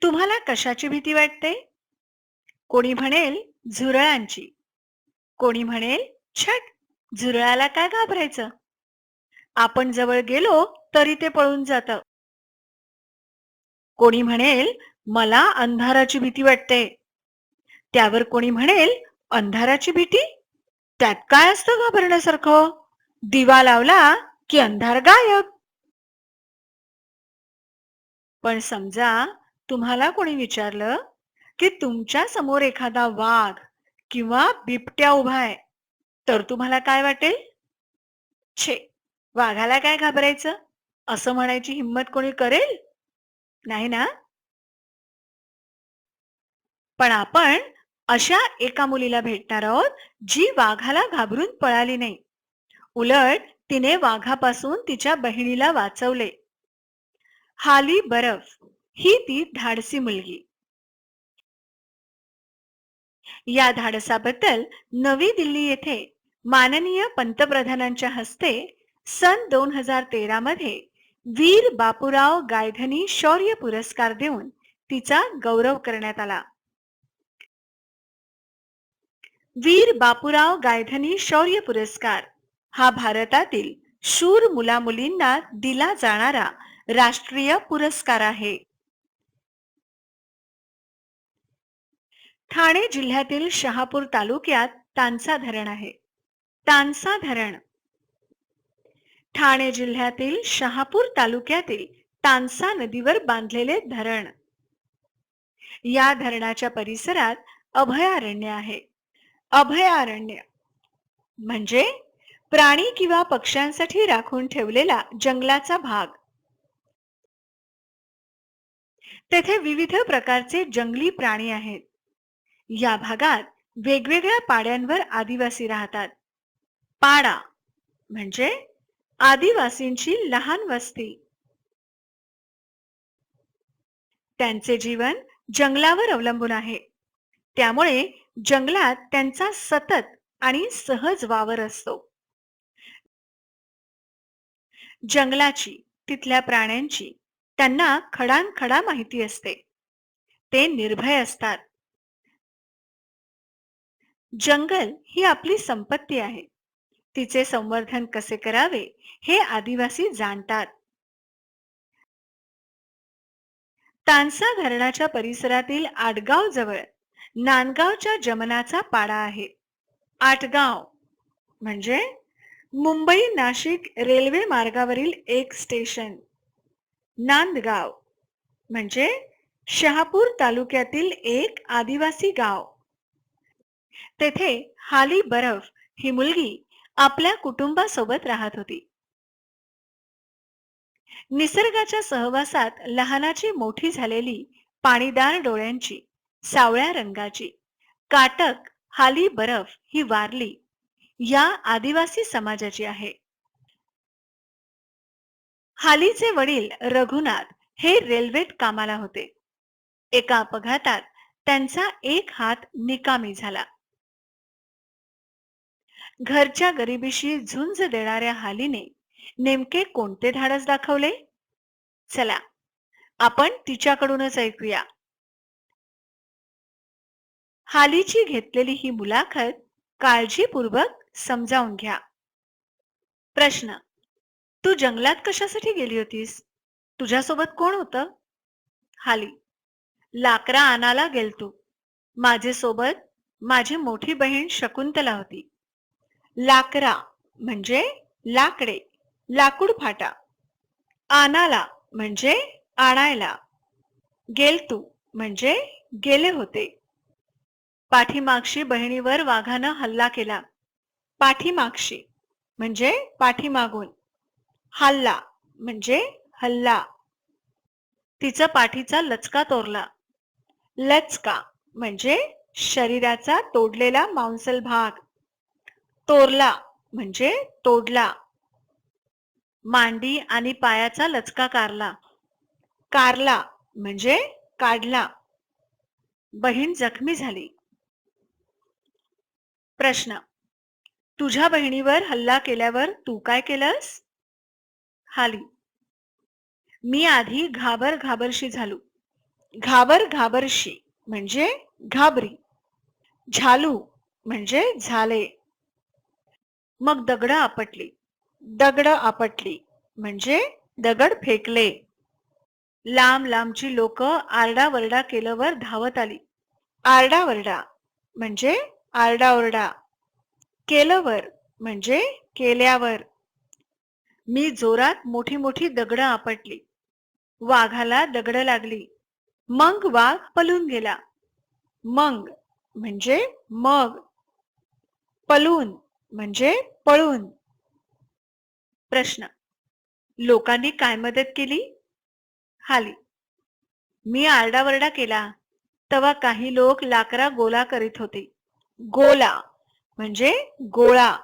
तुम्हाला कशाची भीती वाटते? कोणी म्हणेल झुरळांची, कोणी म्हणेल छट, झुरळाला काय घाबरायचं? आपण जवळ गेलो तरी ते पळून जातं. कोणी म्हणेल मला अंधाराची भीती वाटते. त्यावर कोणी म्हणेल अंधाराची भीती? त्यात काय असतं घाबरण्यासारखं? दिवा लावला की अंधार गायब. पण समजा तुम्हाला कोणी विचारलं की तुमच्या समोर एखादा वाघ किंवा बिबट्या उभा आहे, तर तुम्हाला काय वाटेल? छे, वाघाला काय घाबरायचं? असं म्हणायची हिंमत कोणी करेल? नाही ना? पण आपण अशा एका मुलीला भेटणार आहोत, जी वाघाला घाबरून पळाली नाही. उलट तिने वाघापासून तिच्या बहिणीला वाचवले. हाली बरफ ही ती धाडसी मुलगी. या धाडसाबद्दल नवी दिल्ली येथे माननीय पंतप्रधानांच्या हस्ते सन 2013 मध्ये वीर बापूराव गायधनी शौर्य पुरस्कार देऊन तिचा गौरव करण्यात आला. वीर बापूराव गायधनी शौर्य पुरस्कार हा भारतातील शूर मुलामुलींना दिला जाणारा राष्ट्रीय पुरस्कार आहे. ठाणे जिल्ह्यातील शहापूर तालुक्यात तानसा धरण आहे. तानसा धरण ठाणे जिल्ह्यातील शहापूर तालुक्यातील तानसा नदीवर बांधलेले धरण. या धरणाच्या परिसरात अभयारण्य आहे. अभयारण्य म्हणजे प्राणी किंवा पक्ष्यांसाठी राखून ठेवलेला जंगलाचा भाग. तेथे विविध प्रकारचे जंगली प्राणी आहेत. या भागात वेगवेगळ्या पाड्यांवर आदिवासी राहतात. पाडा म्हणजे आदिवासींची लहान वस्ती. त्यांचे जीवन जंगलावर अवलंबून आहे. त्यामुळे जंगलात त्यांचा सतत आणि सहज वावर असतो. जंगलाची, तिथल्या प्राण्यांची त्यांना खडानखडा माहिती असते. ते निर्भय असतात. जंगल ही आपली संपत्ती आहे. तिचे संवर्धन कसे करावे हे आदिवासी जाणतात. तानसा धरणाच्या परिसरातील आटगाव जवळ नांदगावच्या जमनाचा पाडा आहे. आटगाव म्हणजे मुंबई नाशिक रेल्वे मार्गावरील एक स्टेशन. नांदगाव म्हणजे शहापूर तालुक्यातील एक आदिवासी गाव. तेथे हाली बरफ ही मुलगी आपल्या कुटुंबासोबत राहत होती. निसर्गाच्या सहवासात लहानाची मोठी झालेली, पाणीदार डोळ्यांची, सावळ्या रंगाची, काटक हाली बरफ ही वारली या आदिवासी समाजाची आहे. हालीचे वडील रघुनाथ हे रेल्वेत कामाला होते. एका अपघातात त्यांचा एक हात निकामी झाला. घरच्या गरिबीशी झुंज देणाऱ्या हालीने नेमके कोणते धाडस दाखवले? चला आपण तिच्याकडूनच ऐकूया. हालीची घेतलेली ही मुलाखत काळजीपूर्वक समजावून घ्या. प्रश्न: तू जंगलात कशासाठी गेली होतीस? तुझ्यासोबत कोण होतं? हाली: लाकरा आणायला गेलतो. माझे सोबत माझी मोठी बहीण शकुंतला होती. लाकरा म्हणजे लाकडे, लाकूड फाटा. आनाला म्हणजे आणायला. गेलतू म्हणजे गेले होते. पाठीमागशी बहिणीवर वाघानं हल्ला केला. पाठीमागशी म्हणजे पाठीमागून. हल्ला म्हणजे हल्ला. तिचा पाठीचा लचका तोरला. लचका म्हणजे शरीराचा तोडलेला मांसल भाग. तोरला म्हणजे तोडला. मांडी आणि पायाचा लचका कारला. कारला म्हणजे काढला. बहीण जखमी झाली. प्रश्न: तुझ्या बहिणीवर हल्ला केल्यावर तू काय केलंस? हाली: मी आधी घाबरशी झालो. घाबर घाबरशी म्हणजे घाबरी. झालू म्हणजे झाले. मग दगड आपटली. दगड आपटली म्हणजे दगड फेकले. लांब लांबची लोक आरडाओरडा केल्यावर धावत आली. आरडाओरडा म्हणजे आरडाओरडा. केल्यावर म्हणजे केल्यावर. मी जोरात मोठी मोठी दगड आपटली. वाघाला दगड लागली. मग वाघ पळून गेला. मग म्हणजे मग. पळून म्हणजे पळून. प्रश्न. लोकांनी काय मदत केली? हाली. मी आरडाओरडा केला तेव्हा काही लोक लाकडा गोळा करीत होते. गोला म्हणजे गोळा.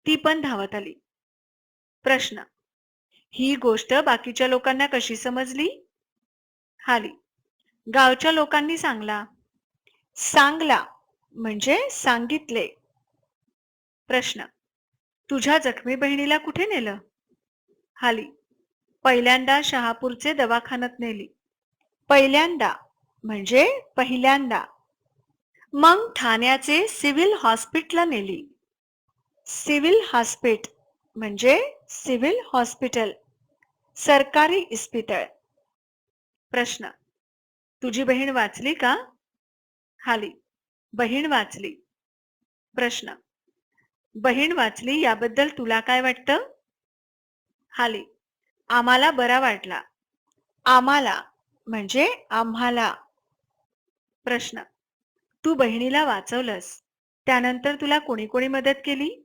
ती पण धावत आली. प्रश्न. ही गोष्ट बाकीच्या लोकांना कशी समजली? हाली. गावच्या लोकांनी सांगला. सांगला म्हणजे सांगितले. प्रश्न. तुझ्या जखमी बहिणीला कुठे नेलं? हाली. पहिल्यांदा शहापूरचे दवाखान्यात नेली. पहिल्यांदा म्हणजे पहिल्यांदा. मग ठाण्याचे सिव्हिल हॉस्पिटलला नेली. सिव्हिल हॉस्पिट म्हणजे सिव्हिल हॉस्पिटल, सरकारी इस्पितळ. प्रश्न. तुझी बहीण वाचली का? हाली. बहीण वाचली. प्रश्न. बहीण वाचली याबद्दल तुला काय वाटतं? हाली. आम्हाला बरा वाटला. आम्हाला म्हणजे आम्हाला. प्रश्न. तू बहिणीला वाचवलंस त्यानंतर तुला कोणी कोणी मदत केली?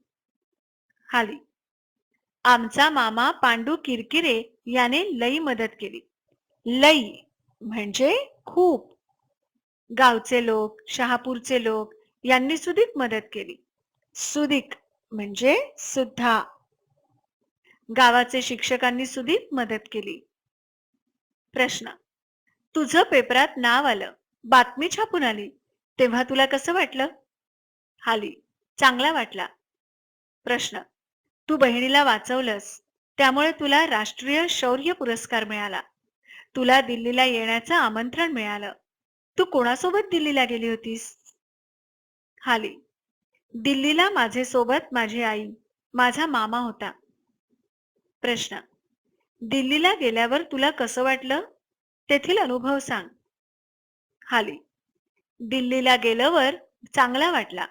हाली. आमचा मामा पांडू किरकिरे याने लई मदत केली. लई म्हणजे खूप. गावचे लोक, शहापूरचे लोक यांनी सुदीक मदत केली. सुदीक म्हणजे सुद्धा. गावाचे शिक्षकांनी सुदीक मदत केली. प्रश्न. तुझं पेपरात नाव आलं, बातमी छापून आली, तेव्हा तुला कसं वाटलं? हाली. चांगला वाटला. प्रश्न. तू बहिणीला वाचवलंस त्यामुळे तुला राष्ट्रीय शौर्य पुरस्कार मिळाला. तुला दिल्लीला येण्याचं आमंत्रण मिळालं. तू कोणासोबत दिल्लीला गेली होतीस? हाली. दिल्लीला माझे सोबत माझी आई, माझा मामा होता. प्रश्न. दिल्लीला गेल्यावर तुला कसं वाटलं? तेथील अनुभव सांग. हाली. दिल्लीला गेल्यावर चांगला वाटला.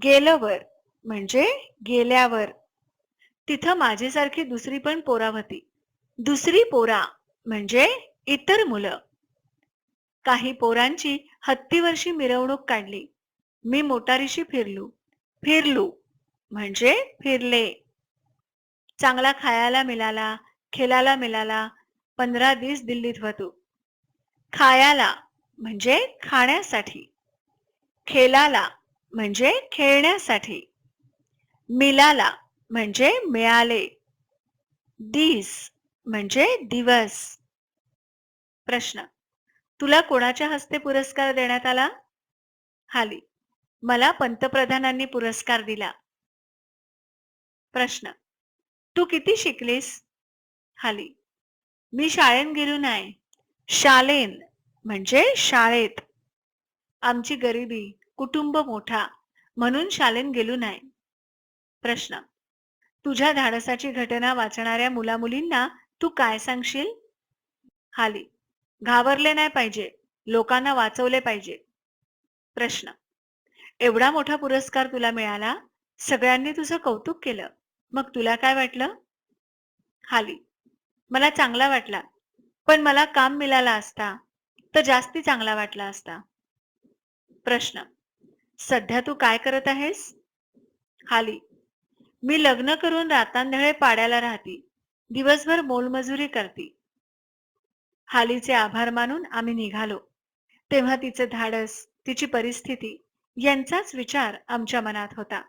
गेल्यावर म्हणजे गेल्यावर. तिथं माझ्यासारखी दुसरी पण पोरा होती. दुसरी पोरा म्हणजे इतर मुलं. काही पोरांची हत्तीवरची मिरवणूक काढली. मी मोटारीशी फिरलो. फिरलो म्हणजे फिरले. चांगला खायला मिळाला, खेळायला मिळाला. 15 दिवस दिल्लीत होतो. खायला म्हणजे खाण्यासाठी. खेळायला म्हणजे खेळण्यासाठी. मिळाला म्हणजे मिळाले. दिस म्हणजे दिवस. प्रश्न. तुला कोणाच्या हस्ते पुरस्कार देण्यात आला? हाली. मला पंतप्रधानांनी पुरस्कार दिला. प्रश्न. तू किती शिकलीस? हाली. मी शाळेत गेलो नाही. शालेन म्हणजे शाळेत. आमची गरिबी, कुटुंब मोठा म्हणून शाळेत गेलो नाही. प्रश्न. तुझ्या धाडसाची घटना वाचणाऱ्या मुलामुलींना तू काय सांगशील? हाली. घाबरले नाही पाहिजे. लोकांना वाचवले पाहिजे. प्रश्न. एवढा मोठा पुरस्कार तुला मिळाला, सगळ्यांनी तुझं कौतुक केलं. मग तुला काय वाटलं? हाली. मला चांगला वाटला. पण मला काम मिळाला असता तर जास्ती चांगला वाटला असता. प्रश्न. सध्या तू काय करत आहेस? हाली. मी लग्न करून रातांधळे पाड्याला राहती. दिवसभर मोलमजुरी करती. हालीचे आभार मानून आम्ही निघालो. तेव्हा तिचे धाडस, तिची परिस्थिती यांचाच विचार आमच्या मनात होता.